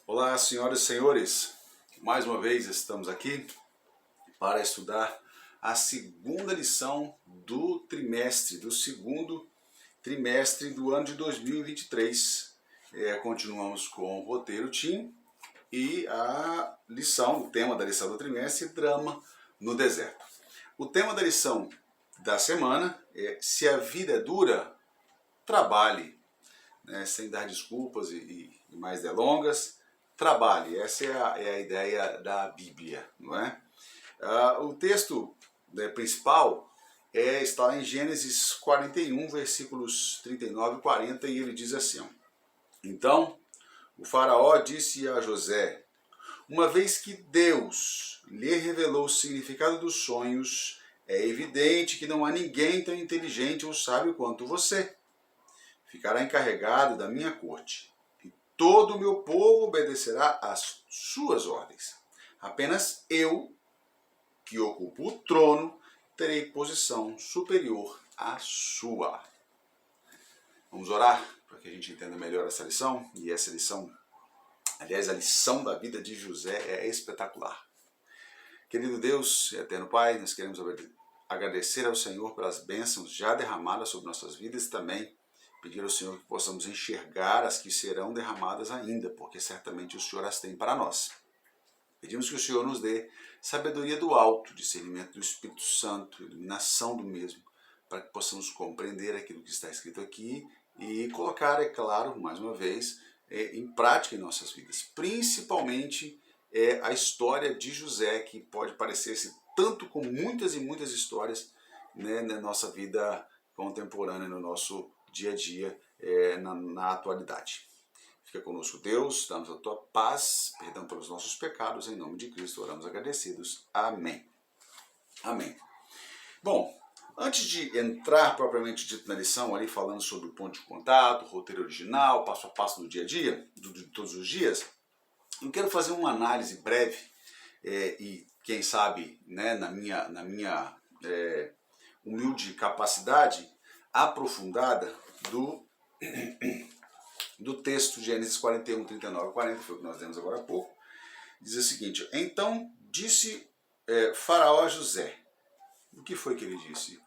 Olá, senhoras e senhores, mais uma vez estamos aqui para estudar a segunda lição do segundo trimestre do ano de 2023. Continuamos com o roteiro TIM e o tema da lição do trimestre, drama no deserto. O tema da lição da semana é: se a vida é dura, trabalhe, né? Sem dar desculpas e mais delongas. Trabalhe, essa é a ideia da Bíblia, não é? O texto principal está em Gênesis 41, versículos 39 e 40, e ele diz assim: então, o faraó disse a José: uma vez que Deus lhe revelou o significado dos sonhos, é evidente que não há ninguém tão inteligente ou sábio quanto você. Ficará encarregado da minha corte. Todo o meu povo obedecerá às suas ordens. Apenas eu, que ocupo o trono, terei posição superior à sua. Vamos orar para que a gente entenda melhor essa lição. E essa lição, aliás, a lição da vida de José é espetacular. Querido Deus e eterno Pai, nós queremos agradecer ao Senhor pelas bênçãos já derramadas sobre nossas vidas e também pedir ao Senhor que possamos enxergar as que serão derramadas ainda, porque certamente o Senhor as tem para nós. Pedimos que o Senhor nos dê sabedoria do alto, discernimento do Espírito Santo, iluminação do mesmo, para que possamos compreender aquilo que está escrito aqui e colocar, é claro, mais uma vez, em prática em nossas vidas. Principalmente a história de José, que pode parecer-se tanto com muitas e muitas histórias, né, na nossa vida contemporânea, no nosso dia a dia, na atualidade. Fica conosco, Deus, dá-nos a tua paz, perdão pelos nossos pecados, em nome de Cristo oramos agradecidos. Amém. Amém. Bom, antes de entrar propriamente dito na lição, ali falando sobre o ponto de contato, roteiro original, passo a passo do dia a dia, de todos os dias, eu quero fazer uma análise breve e, quem sabe, né, na minha humilde capacidade, aprofundada do texto de Gênesis 41, 39 e 40, foi o que nós lemos agora há pouco. Diz o seguinte: então disse Faraó a José. O que foi que ele disse?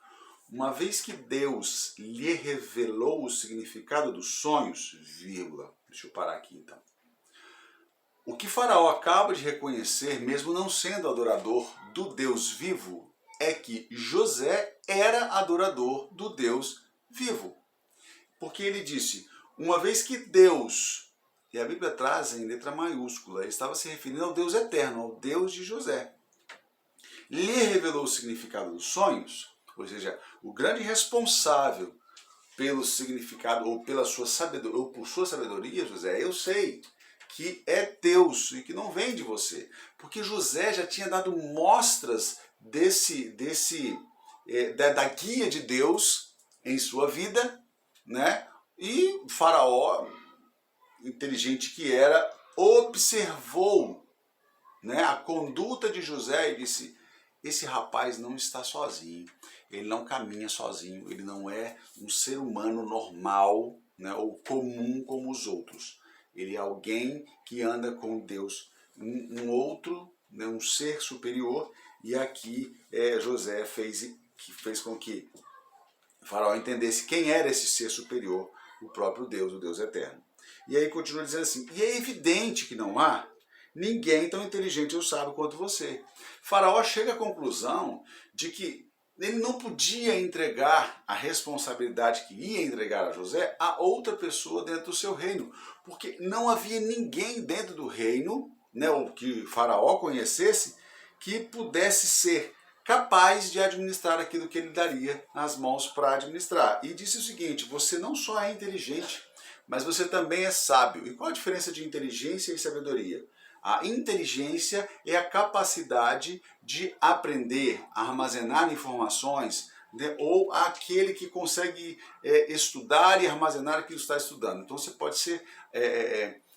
Uma vez que Deus lhe revelou o significado dos sonhos, vírgula, deixa eu parar aqui então. O que Faraó acaba de reconhecer, mesmo não sendo adorador do Deus vivo, é que José era adorador do Deus vivo. Porque ele disse: uma vez que Deus, e a Bíblia traz em letra maiúscula, ele estava se referindo ao Deus eterno, ao Deus de José, lhe revelou o significado dos sonhos, ou seja, o grande responsável pelo significado ou pela sua sabedoria, ou por sua sabedoria, José, eu sei que é Deus e que não vem de você, porque José já tinha dado mostras da guia de Deus em sua vida, né? E Faraó, inteligente que era, observou, né, a conduta de José e disse: esse rapaz não está sozinho, ele não caminha sozinho, ele não é um ser humano normal, né, ou comum como os outros. Ele é alguém que anda com Deus, um outro, né, um ser superior. E aqui José fez com que Faraó entendesse quem era esse ser superior, o próprio Deus, o Deus eterno. E aí continua dizendo assim: e é evidente que não há ninguém tão inteligente ou sábio quanto você. Faraó chega à conclusão de que ele não podia entregar a responsabilidade que ia entregar a José a outra pessoa dentro do seu reino, porque não havia ninguém dentro do reino, né, ou que Faraó conhecesse, que pudesse ser capaz de administrar aquilo que ele daria nas mãos para administrar. E disse o seguinte: você não só é inteligente, mas você também é sábio. E qual a diferença de inteligência e sabedoria? A inteligência é a capacidade de aprender, armazenar informações, né, ou aquele que consegue estudar e armazenar aquilo que está estudando. Então você pode ser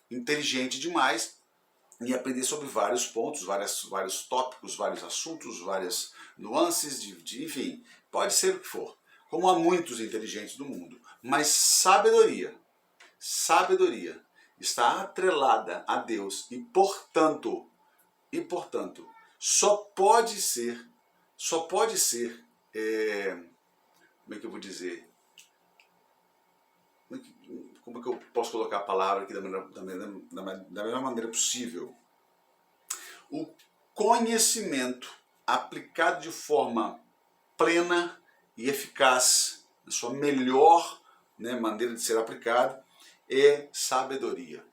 inteligente demais e aprender sobre vários pontos, vários tópicos, vários assuntos, várias nuances, enfim, pode ser o que for. Como há muitos inteligentes do mundo. Mas sabedoria está atrelada a Deus e, portanto, só pode ser, como é que eu vou dizer? Como é que eu posso colocar a palavra aqui da melhor maneira possível? O conhecimento aplicado de forma plena e eficaz, na sua melhor, né, maneira de ser aplicado, é sabedoria.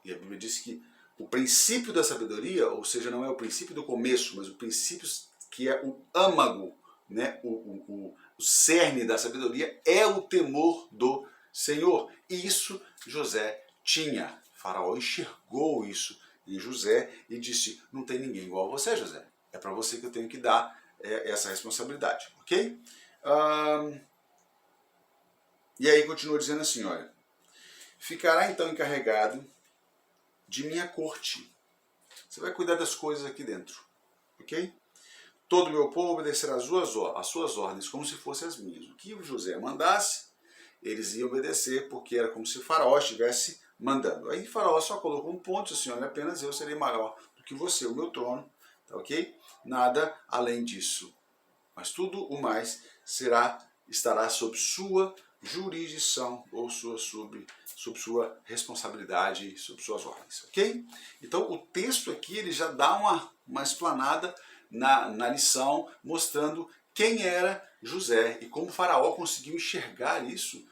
E a Bíblia diz que o princípio da sabedoria, ou seja, não é o princípio do começo, mas o princípio que é o âmago, né, o cerne da sabedoria, é o temor do Senhor. E isso José tinha. Faraó enxergou isso em José e disse: não tem ninguém igual a você, José. É para você que eu tenho que dar essa responsabilidade, ok? E aí continua dizendo assim, olha: ficará então encarregado de minha corte. Você vai cuidar das coisas aqui dentro, ok? Todo o meu povo obedecerá às suas ordens como se fossem as minhas. O que o José mandasse, eles iam obedecer, porque era como se o faraó estivesse mandando. Aí o faraó só colocou um ponto assim: olha, apenas eu serei maior do que você, o meu trono, tá ok? Nada além disso. Mas tudo o mais estará sob sua jurisdição ou sob sua responsabilidade, sob suas ordens, ok? Então o texto aqui ele já dá uma explanada na lição, mostrando quem era José e como o faraó conseguiu enxergar isso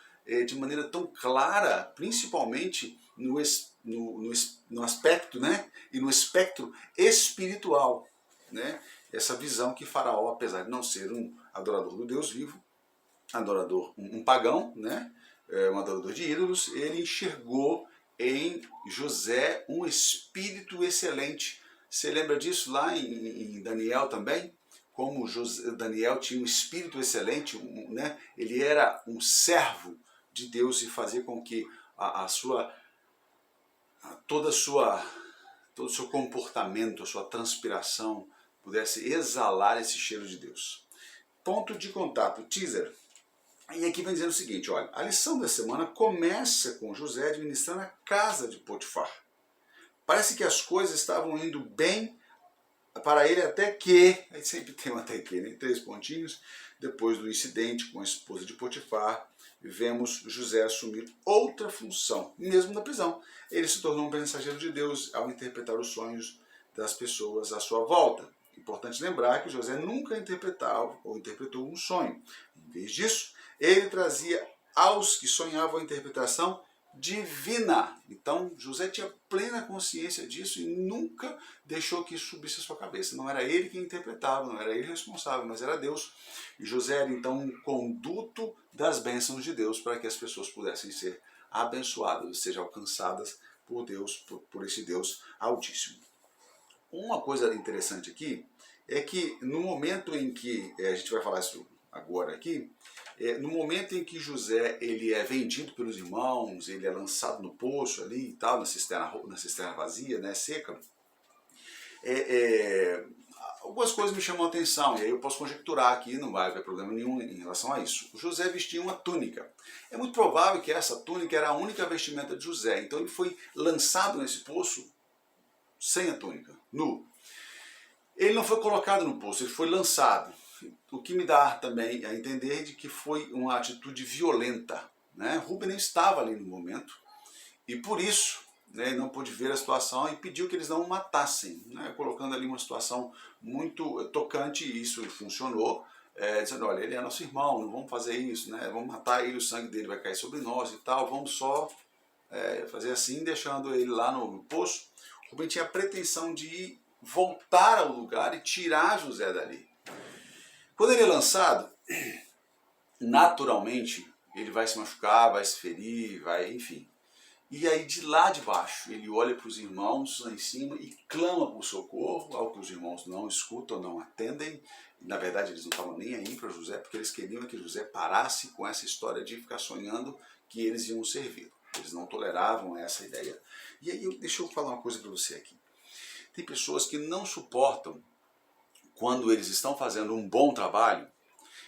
de maneira tão clara, principalmente no aspecto, né, e no espectro espiritual, né? Essa visão que Faraó, apesar de não ser um adorador do Deus vivo, um pagão, né, um adorador de ídolos, ele enxergou em José um espírito excelente. Você lembra disso lá em Daniel também? Como Daniel tinha um espírito excelente, né? Ele era um servo de Deus e fazia com que todo o seu comportamento, a sua transpiração pudesse exalar esse cheiro de Deus. Ponto de contato, teaser. E aqui vem dizendo o seguinte, olha, a lição da semana começa com José administrando a casa de Potifar. Parece que as coisas estavam indo bem para ele até que, aí sempre tem um até que, né? 3 pontinhos, depois do incidente com a esposa de Potifar, vemos José assumir outra função, mesmo na prisão. Ele se tornou um mensageiro de Deus ao interpretar os sonhos das pessoas à sua volta. Importante lembrar que José nunca interpretava ou interpretou um sonho. Em vez disso, ele trazia aos que sonhavam a interpretação divina. Então José tinha plena consciência disso e nunca deixou que isso subisse à sua cabeça. Não era ele quem interpretava, não era ele responsável, mas era Deus. E José era então um conduto das bênçãos de Deus para que as pessoas pudessem ser abençoadas, ou seja, alcançadas por Deus, por esse Deus Altíssimo. Uma coisa interessante aqui é que no momento em que, a gente vai falar isso agora aqui, no momento em que José ele é vendido pelos irmãos, ele é lançado no poço ali e tal, na cisterna vazia, né, seca, algumas coisas me chamam a atenção, e aí eu posso conjecturar aqui, não vai haver problema nenhum em relação a isso. O José vestia uma túnica. É muito provável que essa túnica era a única vestimenta de José, então ele foi lançado nesse poço sem a túnica, nu. Ele não foi colocado no poço, ele foi lançado. O que me dá também a entender de que foi uma atitude violenta, né? Rubem não estava ali no momento e por isso, né, ele não pôde ver a situação e pediu que eles não o matassem, né? Colocando ali uma situação muito tocante, e isso funcionou, dizendo: olha, ele é nosso irmão, não vamos fazer isso, né? Vamos matar ele, o sangue dele vai cair sobre nós e tal, vamos só fazer assim, deixando ele lá no poço. Rubem tinha a pretensão de voltar ao lugar e tirar José dali. Quando ele é lançado, naturalmente, ele vai se machucar, vai se ferir, enfim. E aí de lá de baixo, ele olha para os irmãos lá em cima e clama por socorro, ao que os irmãos não escutam, não atendem. Na verdade, eles não estavam nem aí para José, porque eles queriam que José parasse com essa história de ficar sonhando que eles iam servir. Eles não toleravam essa ideia. E aí, deixa eu falar uma coisa para você aqui. Tem pessoas que não suportam quando eles estão fazendo um bom trabalho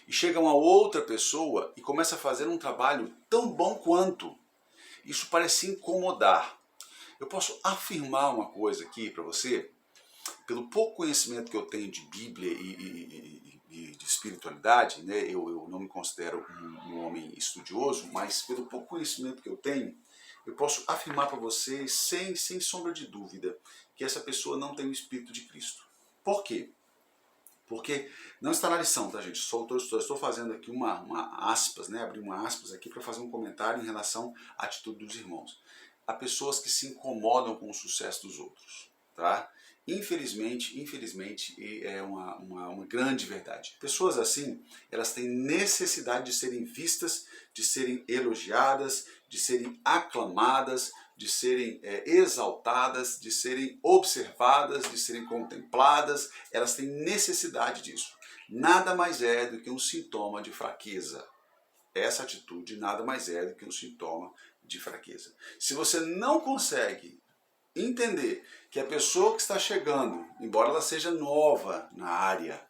e chega uma outra pessoa e começa a fazer um trabalho tão bom quanto. Isso parece incomodar. eu posso afirmar uma coisa aqui para você, pelo pouco conhecimento que eu tenho de Bíblia e de espiritualidade, né? Eu não me considero um homem estudioso, mas pelo pouco conhecimento que eu tenho, eu posso afirmar para vocês, sem sombra de dúvida, que essa pessoa não tem o Espírito de Cristo. Por quê? Porque não está na lição, tá, gente? Só estou fazendo aqui uma aspas, né? Abrir uma aspas aqui para fazer um comentário em relação à atitude dos irmãos. Há pessoas que se incomodam com o sucesso dos outros, tá? Infelizmente é uma grande verdade. Pessoas assim, elas têm necessidade de serem vistas, de serem elogiadas, de serem aclamadas, de serem exaltadas, de serem observadas, de serem contempladas. Elas têm necessidade disso. Nada mais é do que um sintoma de fraqueza. Essa atitude nada mais é do que um sintoma de fraqueza. Se você não consegue entender que a pessoa que está chegando, embora ela seja nova na área,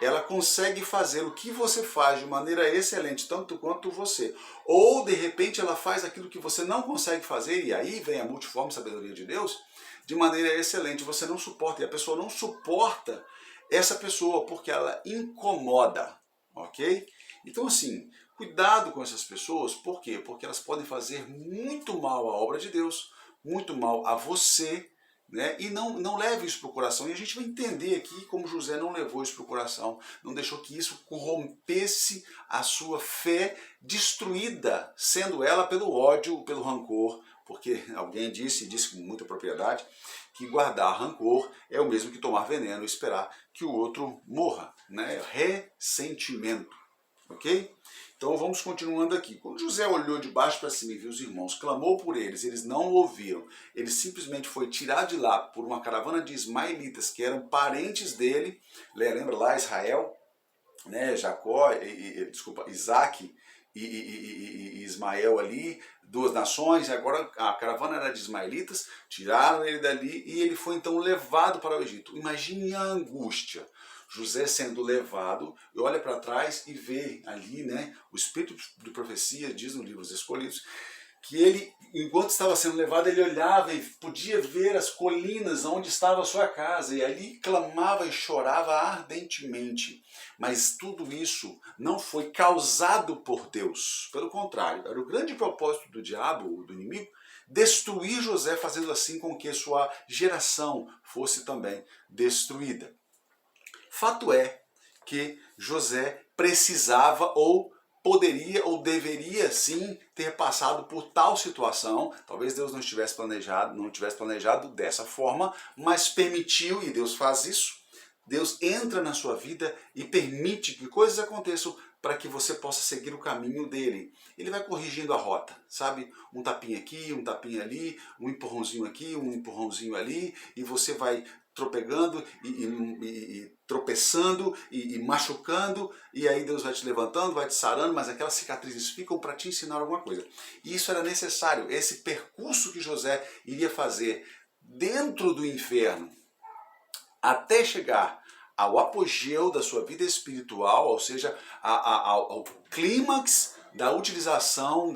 ela consegue fazer o que você faz de maneira excelente, tanto quanto você. Ou, de repente, ela faz aquilo que você não consegue fazer, e aí vem a multiforme sabedoria de Deus, de maneira excelente. Você não suporta, e a pessoa não suporta essa pessoa, porque ela incomoda, ok? Então, assim, cuidado com essas pessoas, por quê? Porque elas podem fazer muito mal à obra de Deus, muito mal a você, né? E não leve isso para o coração. E a gente vai entender aqui como José não levou isso para o coração, não deixou que isso corrompesse a sua fé destruída, sendo ela pelo ódio, pelo rancor, porque alguém disse com muita propriedade, que guardar rancor é o mesmo que tomar veneno e esperar que o outro morra, né? Ressentimento, ok? Então vamos continuando aqui. Quando José olhou de baixo para cima e viu os irmãos, clamou por eles não o ouviram. Ele simplesmente foi tirado de lá por uma caravana de ismaelitas, que eram parentes dele. Lembra lá Israel, né? Jacó, Isaac e Ismael ali, duas nações. Agora a caravana era de ismaelitas, tiraram ele dali e ele foi então levado para o Egito. Imagine a angústia. José sendo levado, e olha para trás e vê ali, né, o espírito de profecia diz no livro dos Escolhidos, que ele, enquanto estava sendo levado, ele olhava e podia ver as colinas onde estava a sua casa, e ali clamava e chorava ardentemente. Mas tudo isso não foi causado por Deus, pelo contrário, era o grande propósito do diabo, do inimigo, destruir José, fazendo assim com que sua geração fosse também destruída. Fato é que José precisava ou poderia ou deveria sim ter passado por tal situação. Talvez Deus não tivesse planejado dessa forma, mas permitiu, e Deus faz isso. Deus entra na sua vida e permite que coisas aconteçam para que você possa seguir o caminho dele. Ele vai corrigindo a rota, sabe? Um tapinha aqui, um tapinha ali, um empurrãozinho aqui, um empurrãozinho ali, e você vai tropegando e tropeçando e machucando, e aí Deus vai te levantando, vai te sarando, mas aquelas cicatrizes ficam para te ensinar alguma coisa. E isso era necessário, esse percurso que José iria fazer dentro do inferno, até chegar ao apogeu da sua vida espiritual, ou seja, ao clímax da utilização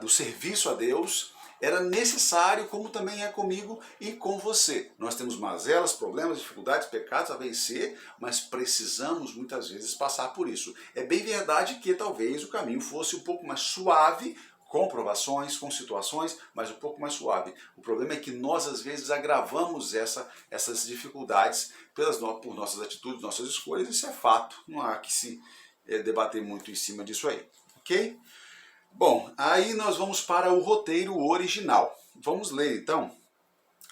do serviço a Deus, era necessário, como também é comigo e com você. Nós temos mazelas, problemas, dificuldades, pecados a vencer, mas precisamos muitas vezes passar por isso. É bem verdade que talvez o caminho fosse um pouco mais suave, com provações, com situações, mas um pouco mais suave. O problema é que nós às vezes agravamos essas dificuldades por nossas atitudes, nossas escolhas, isso é fato, não há que se debater muito em cima disso aí, ok? Bom, aí nós vamos para o roteiro original. Vamos ler então.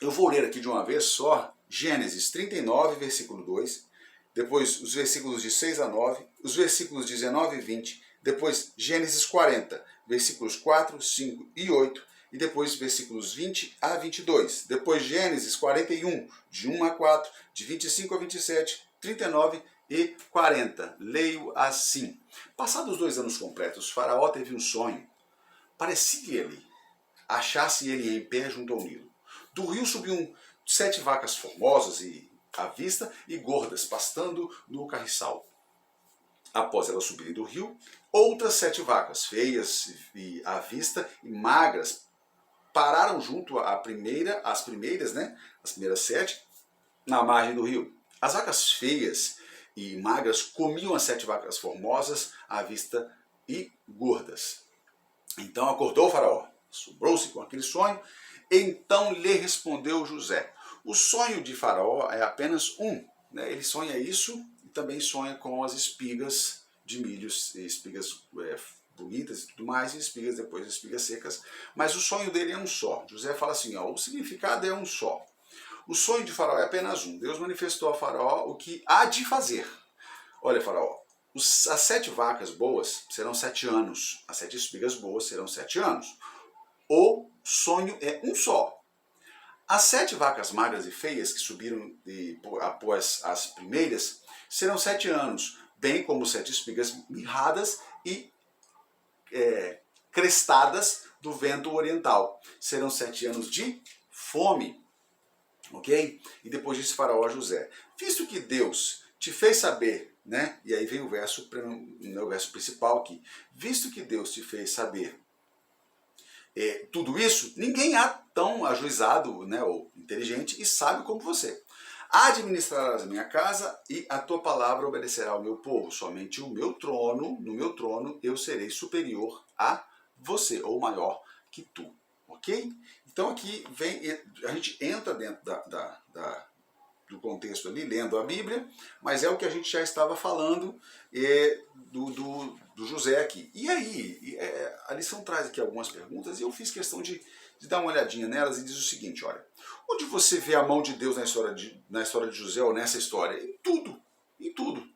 Eu vou ler aqui de uma vez só Gênesis 39, versículo 2, depois os versículos de 6 a 9, os versículos 19 e 20, depois Gênesis 40, versículos 4, 5 e 8, e depois versículos 20 a 22. Depois Gênesis 41, de 1 a 4, de 25 a 27, 39 e 40. Leio assim. Passados 2 anos completos, Faraó teve um sonho. Parecia que ele achasse ele em pé junto ao Nilo. Do rio subiam 7 vacas formosas e à vista e gordas, pastando no carriçal. Após elas subirem do rio, outras 7 vacas, feias e à vista e magras, pararam junto as primeiras, né? As primeiras 7, na margem do rio. As vacas feias e magras comiam as 7 vacas formosas à vista e gordas. Então acordou o faraó, assombrou-se com aquele sonho, então lhe respondeu José. O sonho de faraó é apenas um, né? Ele sonha isso e também sonha com as espigas de milho, espigas bonitas e tudo mais, e espigas depois, espigas secas, mas o sonho dele é um só. José fala assim, ó, o significado é um só. O sonho de faraó é apenas um. Deus manifestou a faraó o que há de fazer. Olha, faraó, as 7 vacas boas serão 7 anos, as 7 espigas boas serão 7 anos. O sonho é um só. As 7 vacas magras e feias que subiram após as primeiras serão 7 anos, bem como 7 espigas mirradas e crestadas do vento oriental. Serão 7 anos de fome. Ok? E depois disse faraó a José, visto que Deus te fez saber, né? E aí vem o verso principal aqui. Visto que Deus te fez saber tudo isso, ninguém há tão ajuizado, né, ou inteligente e sábio como você. Administrarás a minha casa e a tua palavra obedecerá ao meu povo. Somente no meu trono eu serei superior a você, ou maior que tu. Ok? Então aqui a gente entra dentro do contexto ali, lendo a Bíblia, mas é o que a gente já estava falando do José aqui. E aí, a lição traz aqui algumas perguntas e eu fiz questão de dar uma olhadinha nelas e diz o seguinte, olha, onde você vê a mão de Deus na história de José ou nessa história? Em tudo, em tudo.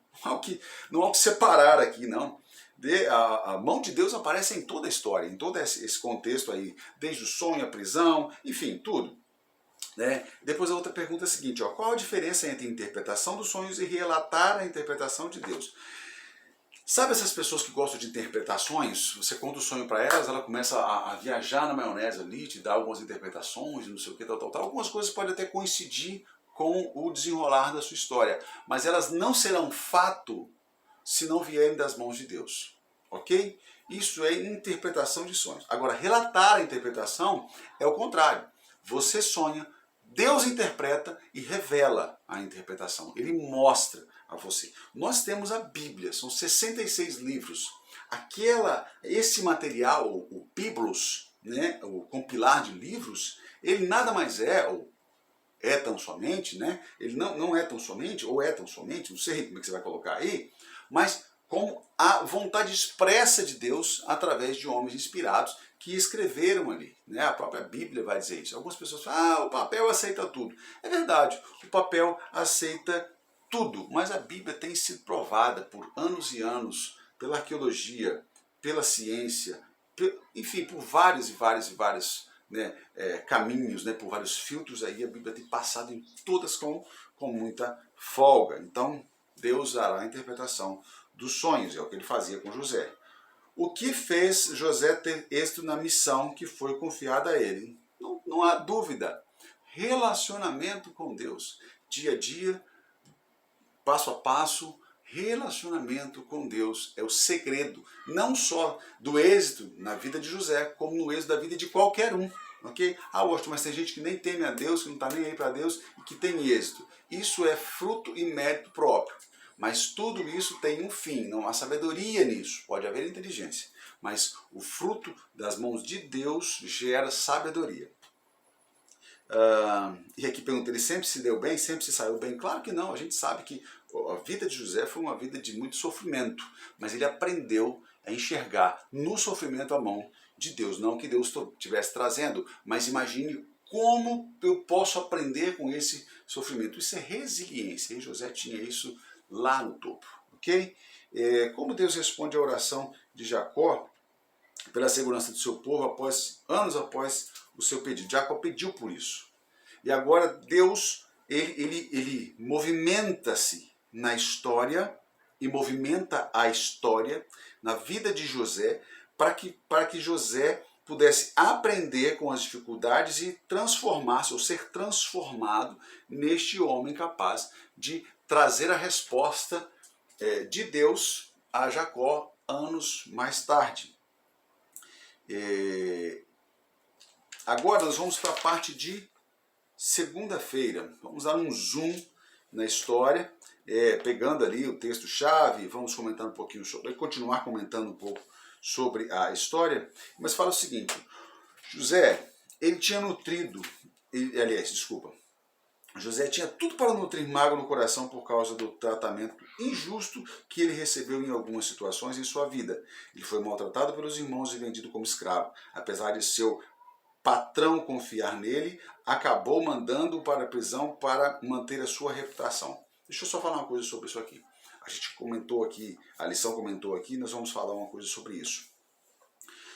Não há o que separar aqui, não. A mão de Deus aparece em toda a história, em todo esse contexto aí, desde o sonho, a prisão, enfim, tudo. Né? Depois a outra pergunta é a seguinte, ó, qual a diferença entre interpretação dos sonhos e relatar a interpretação de Deus? Sabe essas pessoas que gostam de interpretações? Você conta o sonho para elas, ela começa a viajar na maionese ali, te dá algumas interpretações, não sei o que, tal. Algumas coisas podem até coincidir com o desenrolar da sua história, mas elas não serão fato se não vierem das mãos de Deus, ok? Isso é interpretação de sonhos. Agora, relatar a interpretação é o contrário. Você sonha, Deus interpreta e revela a interpretação. Ele mostra a você. Nós temos a Bíblia, são 66 livros. Esse material, o Biblos, né, o compilar de livros, ele nada mais é, ou é tão somente, né? Ele não é tão somente, ou é tão somente, não sei como é que você vai colocar aí, mas com a vontade expressa de Deus através de homens inspirados que escreveram ali. Né? A própria Bíblia vai dizer isso. Algumas pessoas falam, o papel aceita tudo. É verdade, o papel aceita tudo, mas a Bíblia tem sido provada por anos e anos pela arqueologia, pela ciência, enfim, por vários né, caminhos, né, por vários filtros aí, a Bíblia tem passado em todas com muita folga. Então, Deus dará a interpretação dos sonhos, é o que ele fazia com José. O que fez José ter êxito na missão que foi confiada a ele? Não há dúvida. Relacionamento com Deus. Dia a dia, passo a passo, relacionamento com Deus é o segredo, não só do êxito na vida de José, como no êxito da vida de qualquer um. Ok? Washington, mas tem gente que nem teme a Deus, que não está nem aí para Deus e que tem êxito. Isso é fruto e mérito próprio. Mas tudo isso tem um fim, não há sabedoria nisso, pode haver inteligência. Mas o fruto das mãos de Deus gera sabedoria. E aqui pergunta, ele sempre se deu bem, sempre se saiu bem? Claro que não, a gente sabe que a vida de José foi uma vida de muito sofrimento, mas ele aprendeu a enxergar no sofrimento a mão de Deus, não que Deus estivesse trazendo, mas imagine como eu posso aprender com esse sofrimento. Isso é resiliência, e José tinha isso lá no topo, ok? Como Deus responde à oração de Jacó pela segurança do seu povo anos após o seu pedido. Jacó pediu por isso. E agora Deus, ele movimenta-se na história e movimenta a história na vida de José para que José pudesse aprender com as dificuldades e transformar-se ou ser transformado neste homem capaz de trazer a resposta de Deus a Jacó anos mais tarde. agora nós vamos para a parte de segunda-feira. Vamos dar um zoom na história, pegando ali o texto-chave, vamos comentar um pouquinho sobre, continuar comentando um pouco sobre a história, mas fala o seguinte: José, ele tinha nutrido, José tinha tudo para nutrir mágoa no coração por causa do tratamento injusto que ele recebeu em algumas situações em sua vida. Ele foi maltratado pelos irmãos e vendido como escravo. Apesar de seu patrão confiar nele, acabou mandando-o para a prisão para manter a sua reputação. Deixa eu só falar uma coisa sobre isso aqui. A gente comentou aqui, a lição comentou aqui, nós vamos falar uma coisa sobre isso.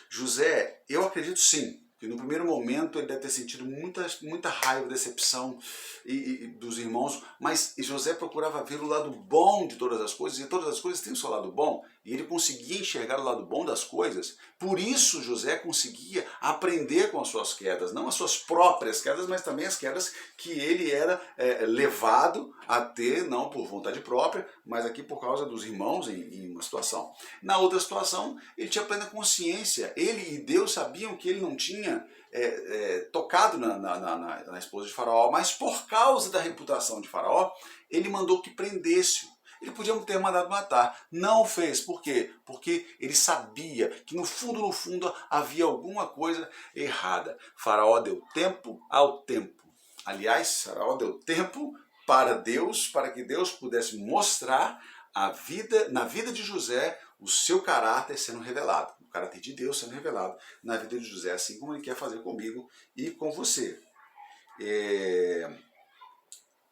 José, eu acredito sim, que no primeiro momento ele deve ter sentido muita raiva, decepção dos irmãos, mas José procurava ver o lado bom de todas as coisas, e todas as coisas têm o seu lado bom, e ele conseguia enxergar o lado bom das coisas. Por isso José conseguia aprender com as suas quedas, não as suas próprias quedas, mas também as quedas que ele era levado a ter, não por vontade própria, mas aqui por causa dos irmãos em uma situação. Na outra situação, ele tinha plena consciência, ele e Deus sabiam que ele não tinha tocado na esposa de Faraó, mas por causa da reputação de Faraó, ele mandou que prendesse-o. Ele podia ter mandado matar, não o fez. Por quê? Porque ele sabia que no fundo havia alguma coisa errada. Faraó deu tempo ao tempo. Aliás, Faraó deu tempo para Deus, para que Deus pudesse mostrar na vida de José o seu caráter sendo revelado, o caráter de Deus sendo revelado na vida de José, assim como ele quer fazer comigo e com você.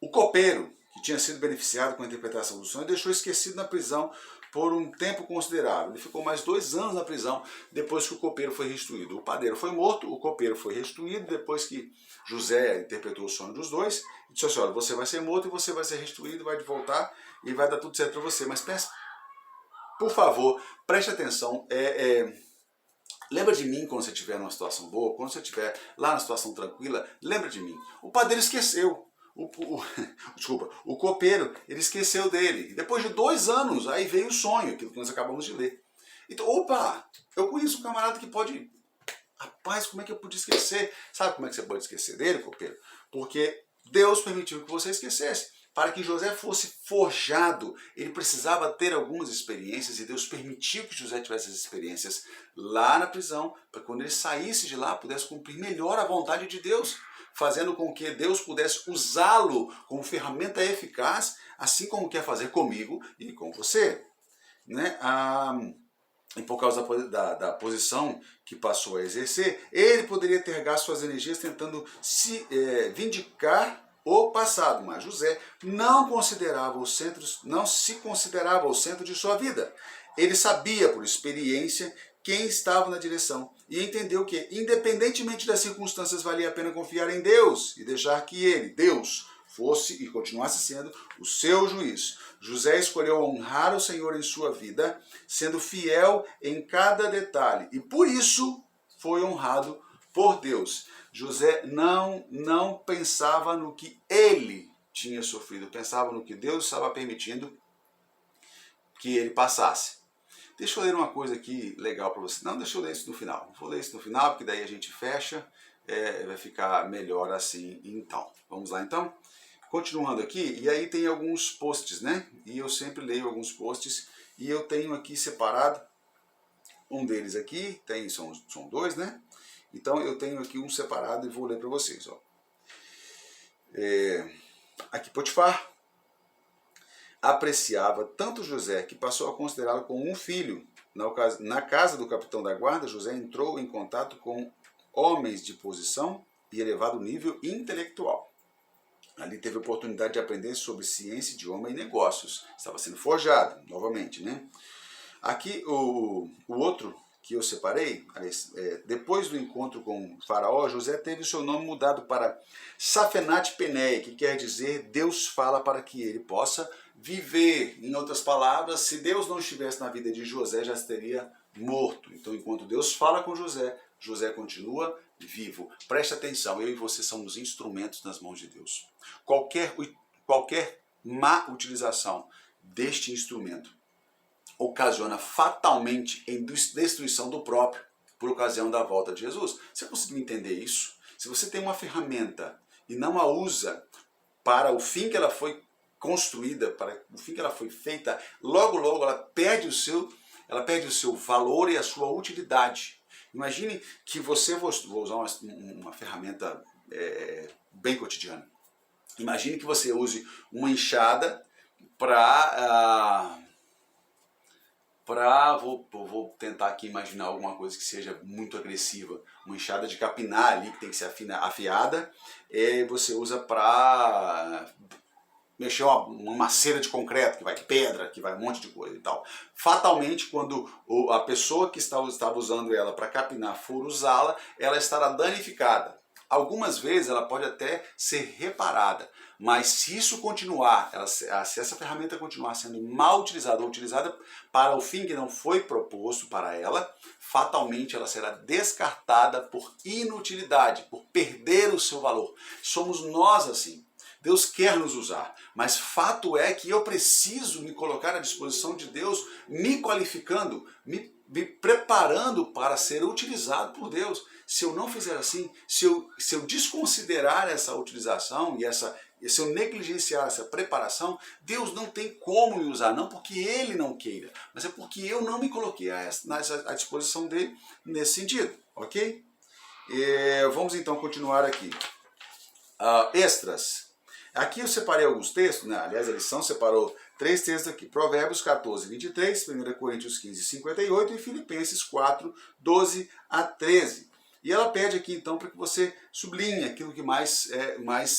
O copeiro, que tinha sido beneficiado com a interpretação do sonho, deixou esquecido na prisão por um tempo considerável. Ele ficou mais 2 anos na prisão depois que o copeiro foi restituído. O padeiro foi morto, o copeiro foi restituído depois que José interpretou o sonho dos dois e disse assim: olha, você vai ser morto e você vai ser restituído, vai voltar e vai dar tudo certo para você. Mas pensa, por favor, preste atenção. Lembra de mim quando você estiver numa situação boa, quando você estiver lá na situação tranquila, lembra de mim. O padeiro esqueceu. O copeiro, ele esqueceu dele. Depois de 2 anos, aí veio o sonho, aquilo que nós acabamos de ler. Então, eu conheço um camarada que pode... Rapaz, como é que eu pude esquecer? Sabe como é que você pode esquecer dele, copeiro? Porque Deus permitiu que você esquecesse. Para que José fosse forjado, ele precisava ter algumas experiências e Deus permitiu que José tivesse essas experiências lá na prisão, para que quando ele saísse de lá, pudesse cumprir melhor a vontade de Deus, fazendo com que Deus pudesse usá-lo como ferramenta eficaz, assim como quer fazer comigo e com você. Né? E por causa da posição que passou a exercer, ele poderia ter gasto suas energias tentando se vindicar o passado, mas José não se considerava o centro de sua vida. Ele sabia por experiência quem estava na direção e entendeu que, independentemente das circunstâncias, valia a pena confiar em Deus e deixar que ele, Deus, fosse e continuasse sendo o seu juiz. José escolheu honrar o Senhor em sua vida, sendo fiel em cada detalhe, e por isso foi honrado por Deus. José não pensava no que ele tinha sofrido, pensava no que Deus estava permitindo que ele passasse. Deixa eu ler uma coisa aqui legal para você. Não, deixa eu ler isso no final. Vou ler isso no final, porque daí a gente fecha, vai ficar melhor assim. Então, vamos lá então? Continuando aqui, e aí tem alguns posts, né? E eu sempre leio alguns posts, e eu tenho aqui separado, um deles aqui, são 2, né? Então eu tenho aqui um separado e vou ler para vocês. Ó. Aqui Potifar apreciava tanto José que passou a considerá-lo como um filho. Na casa do capitão da guarda, José entrou em contato com homens de posição e elevado nível intelectual. Ali teve a oportunidade de aprender sobre ciência, idioma e negócios. Estava sendo forjado, novamente, né? Aqui o outro que eu separei, depois do encontro com Faraó, José teve o seu nome mudado para Safenat Peneia, que quer dizer Deus fala para que ele possa viver. Em outras palavras, se Deus não estivesse na vida de José, já teria morto. Então, enquanto Deus fala com José, José continua vivo. Preste atenção, eu e você somos instrumentos nas mãos de Deus. Qualquer má utilização deste instrumento ocasiona fatalmente em destruição do próprio. por ocasião da volta de Jesus. Você conseguiu entender isso? Se você tem uma ferramenta e não a usa para o fim que ela foi construída, para o fim que ela foi feita, logo logo ela perde o seu valor e a sua utilidade. Imagine que você, vou usar uma ferramenta bem cotidiana. Imagine que você use uma enxada vou tentar aqui imaginar alguma coisa que seja muito agressiva. Uma enxada de capinar ali, que tem que ser afiada, você usa para mexer uma maceira de concreto, que vai pedra, que vai um monte de coisa e tal. Fatalmente, quando a pessoa que estava usando ela para capinar for usá-la, ela estará danificada. Algumas vezes ela pode até ser reparada, mas se isso continuar, se essa ferramenta continuar sendo mal utilizada ou utilizada para o fim que não foi proposto para ela, fatalmente ela será descartada por inutilidade, por perder o seu valor. Somos nós assim. Deus quer nos usar, mas fato é que eu preciso me colocar à disposição de Deus, me qualificando, me preparando para ser utilizado por Deus. Se eu não fizer assim, se eu desconsiderar essa utilização e se eu negligenciar essa preparação, Deus não tem como me usar, não porque Ele não queira, mas é porque eu não me coloquei à disposição dele nesse sentido, ok? Vamos então continuar aqui. Extras. Aqui eu separei alguns textos, né? Aliás, a lição separou 3 textos aqui. Provérbios 14, 23, 1 Coríntios 15, 58 e Filipenses 4, 12 a 13. E ela pede aqui então para que você sublinhe aquilo que mais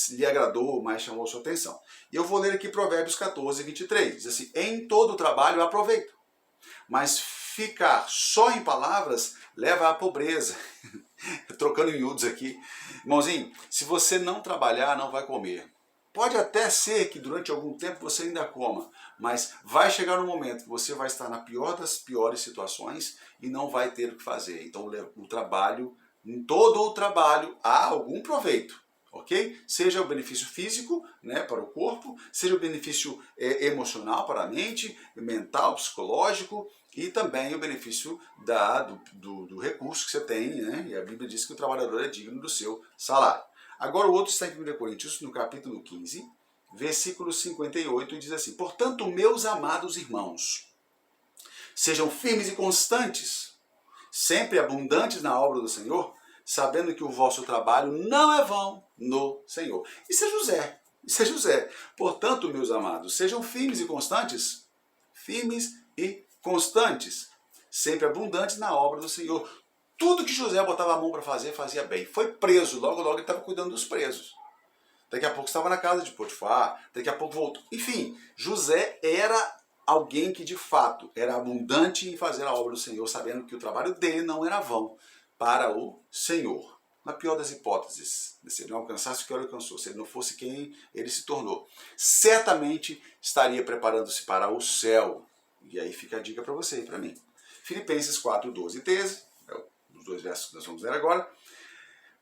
lhe agradou, mais chamou a sua atenção. E eu vou ler aqui Provérbios 14, 23. Diz assim: em todo trabalho há proveito, mas ficar só em palavras leva à pobreza. Trocando em miúdos aqui. Irmãozinho, se você não trabalhar, não vai comer. Pode até ser que durante algum tempo você ainda coma, mas vai chegar um momento que você vai estar na pior das piores situações e não vai ter o que fazer. Então o trabalho, em todo o trabalho, há algum proveito, ok? Seja o benefício físico, né, para o corpo, seja o benefício emocional para a mente, mental, psicológico, e também o benefício do recurso que você tem, né? E a Bíblia diz que o trabalhador é digno do seu salário. Agora o outro está em 1 Coríntios, no capítulo 15, versículo 58, e diz assim: portanto, meus amados irmãos, sejam firmes e constantes, sempre abundantes na obra do Senhor, sabendo que o vosso trabalho não é vão no Senhor. Isso é José. Isso é José. Portanto, meus amados, sejam firmes e constantes, sempre abundantes na obra do Senhor. Tudo que José botava a mão para fazer, fazia bem. Foi preso, logo logo ele estava cuidando dos presos. Daqui a pouco estava na casa de Potifar, daqui a pouco voltou. Enfim, José era alguém que de fato era abundante em fazer a obra do Senhor, sabendo que o trabalho dele não era vão para o Senhor. Na pior das hipóteses, se ele não alcançasse o que ele alcançou, se ele não fosse quem ele se tornou, certamente estaria preparando-se para o céu. E aí fica a dica para você e para mim. Filipenses 4, 12 e 13, os 2 versos que nós vamos ler agora.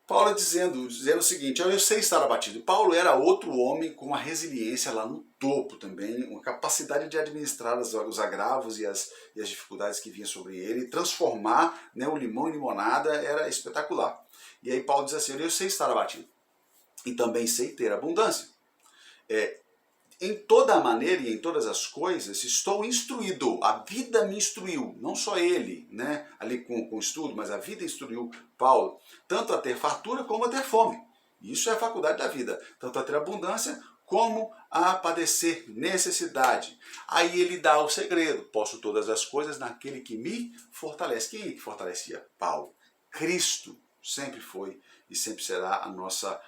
Paulo dizendo o seguinte: eu sei estar abatido. Paulo era outro homem com uma resiliência lá no topo também, uma capacidade de administrar os agravos e as dificuldades que vinham sobre ele, transformar, né, o limão em limonada, era espetacular. E aí Paulo diz assim: eu sei estar abatido e também sei ter abundância. Em toda a maneira e em todas as coisas estou instruído. A vida me instruiu, não só ele, né, ali com o estudo, mas a vida instruiu Paulo, tanto a ter fartura como a ter fome. Isso é a faculdade da vida, tanto a ter abundância como a padecer necessidade. Aí ele dá o segredo: posso todas as coisas naquele que me fortalece. Quem é que fortalecia Paulo? Cristo sempre foi e sempre será a nossa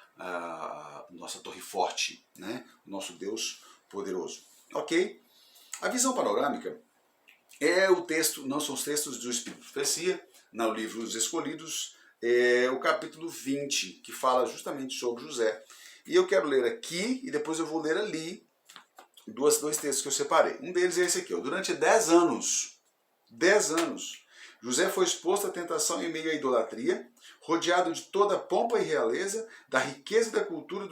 torre forte, né? Nosso Deus poderoso. Ok? A visão panorâmica é o texto, não são os textos do Espírito de Profecia, no livro Os Escolhidos, o capítulo 20, que fala justamente sobre José. E eu quero ler aqui e depois eu vou ler ali dois textos que eu separei. Um deles é esse aqui: durante 10 anos, José foi exposto à tentação em meio à idolatria, rodeado de toda a pompa e realeza, da riqueza e da cultura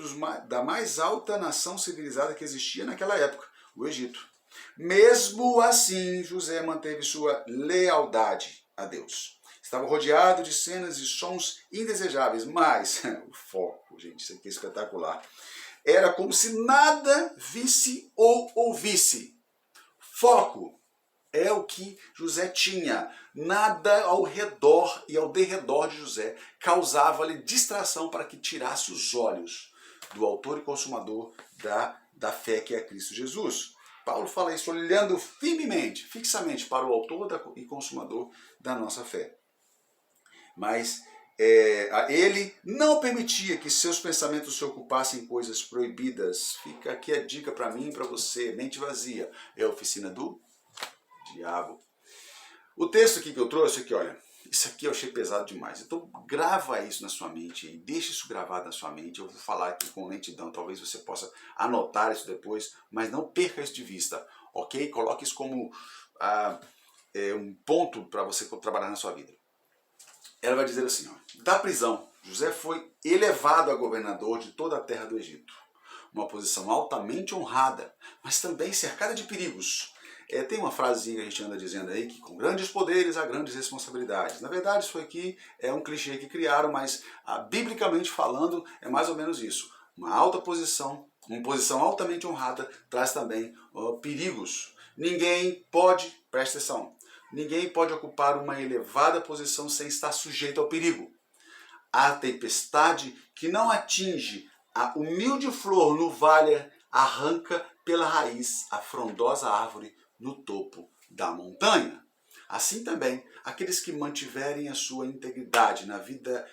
da mais alta nação civilizada que existia naquela época, o Egito. Mesmo assim, José manteve sua lealdade a Deus. Estava rodeado de cenas e sons indesejáveis, mas o foco, gente, isso aqui é espetacular. Era como se nada visse ou ouvisse. Foco é o que José tinha. Nada ao redor e ao derredor de José causava-lhe distração para que tirasse os olhos do autor e consumador da fé que é Cristo Jesus. Paulo fala isso olhando firmemente, fixamente para o autor e consumador da nossa fé. Mas ele não permitia que seus pensamentos se ocupassem em coisas proibidas. Fica aqui a dica para mim e para você. Mente vazia é a oficina do diabo. O texto aqui que eu trouxe aqui, olha, isso aqui eu achei pesado demais. Então grava isso na sua mente e deixa isso gravado na sua mente. Eu vou falar aqui com lentidão, talvez você possa anotar isso depois, mas não perca isso de vista, ok? Coloque isso como um ponto para você trabalhar na sua vida. Ela vai dizer assim, ó, da prisão, José foi elevado a governador de toda a terra do Egito. Uma posição altamente honrada, mas também cercada de perigos. Tem uma frasezinha que a gente anda dizendo aí que com grandes poderes há grandes responsabilidades. Na verdade, isso aqui é um clichê que criaram, mas biblicamente falando é mais ou menos isso. Uma alta posição, uma posição altamente honrada traz também perigos. Ninguém pode, presta atenção, ninguém pode ocupar uma elevada posição sem estar sujeito ao perigo. A tempestade que não atinge a humilde flor no vale arranca pela raiz a frondosa árvore no topo da montanha. Assim também, aqueles que mantiverem a sua integridade na vida,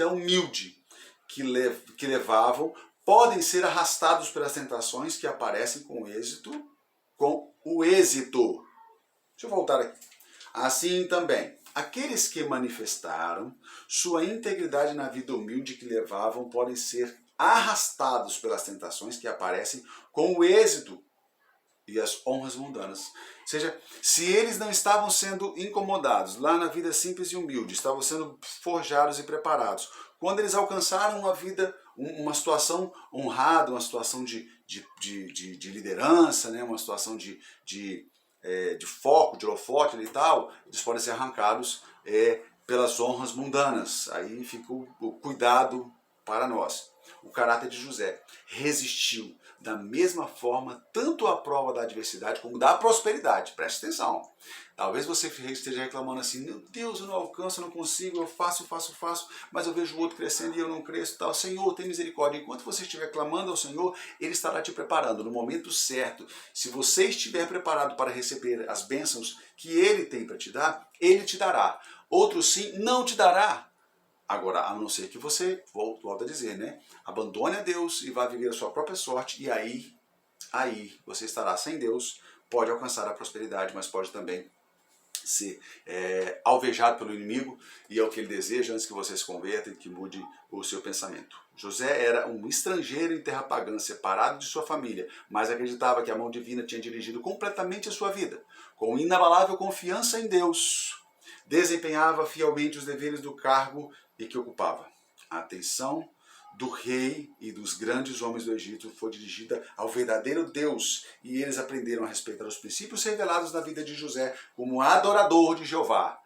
humilde que levavam, podem ser arrastados pelas tentações que aparecem com o êxito. Deixa eu voltar aqui. Assim também, aqueles que manifestaram sua integridade na vida humilde que levavam podem ser arrastados pelas tentações que aparecem com o êxito e as honras mundanas. Ou seja, se eles não estavam sendo incomodados lá na vida simples e humilde, estavam sendo forjados e preparados, quando eles alcançaram uma situação honrada, uma situação de liderança, né, uma situação de foco, de holofote e tal, eles podem ser arrancados pelas honras mundanas. Aí fica o cuidado para nós. O caráter de José resistiu da mesma forma tanto à prova da adversidade como da prosperidade. Preste atenção. Talvez você esteja reclamando assim, meu Deus, eu não alcanço, eu não consigo, eu faço, mas eu vejo o outro crescendo e eu não cresço. Tal. Senhor, tem misericórdia. Enquanto você estiver clamando ao Senhor, Ele estará te preparando no momento certo. Se você estiver preparado para receber as bênçãos que Ele tem para te dar, Ele te dará. Outro sim, não te dará. Agora, a não ser que você, volto a dizer, né, abandone a Deus e vá viver a sua própria sorte, e aí você estará sem Deus, pode alcançar a prosperidade, mas pode também ser alvejado pelo inimigo, e é o que ele deseja antes que você se converta e que mude o seu pensamento. José era um estrangeiro em terra pagã, separado de sua família, mas acreditava que a mão divina tinha dirigido completamente a sua vida. Com inabalável confiança em Deus, desempenhava fielmente os deveres do cargo e que ocupava. A atenção do rei e dos grandes homens do Egito foi dirigida ao verdadeiro Deus, e eles aprenderam a respeitar os princípios revelados na vida de José como adorador de Jeová.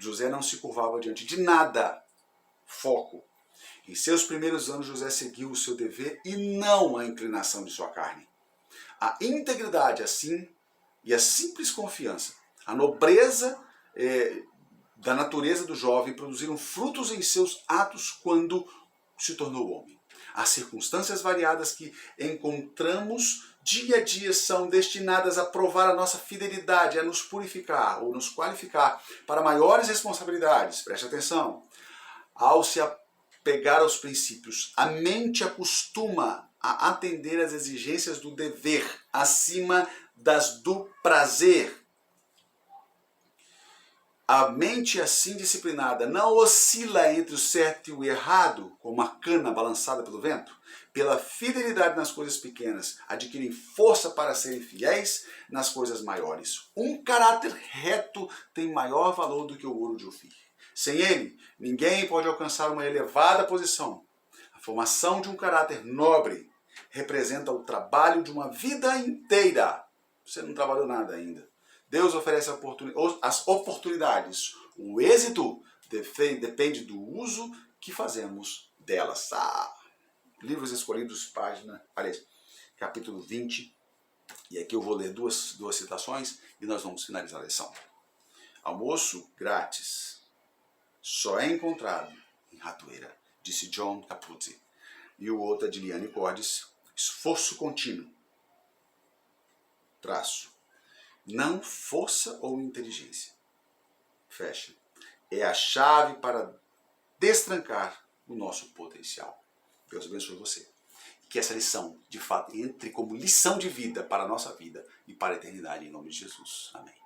José não se curvava diante de nada. Foco. Em seus primeiros anos, José seguiu o seu dever e não a inclinação de sua carne. A integridade, assim, e a simples confiança, a nobreza da natureza do jovem produziram frutos em seus atos quando se tornou homem. As circunstâncias variadas que encontramos dia a dia são destinadas a provar a nossa fidelidade, a nos purificar ou nos qualificar para maiores responsabilidades. Preste atenção. Ao se apegar aos princípios, a mente acostuma a atender às exigências do dever acima das do prazer. A mente assim disciplinada não oscila entre o certo e o errado, como uma cana balançada pelo vento. Pela fidelidade nas coisas pequenas, adquirem força para serem fiéis nas coisas maiores. Um caráter reto tem maior valor do que o ouro de Ofir. Sem ele, ninguém pode alcançar uma elevada posição. A formação de um caráter nobre representa o trabalho de uma vida inteira. Você não trabalhou nada ainda. Deus oferece as oportunidades. O êxito depende do uso que fazemos delas. Livros Escolhidos, capítulo 20. E aqui eu vou ler duas citações e nós vamos finalizar a lição. Almoço grátis só é encontrado em ratoeira, disse John Caputi. E o outro é de Liane Cordes, esforço contínuo. Não força ou inteligência. Fecha. É a chave para destrancar o nosso potencial. Deus abençoe você. Que essa lição, de fato, entre como lição de vida para a nossa vida e para a eternidade, em nome de Jesus. Amém.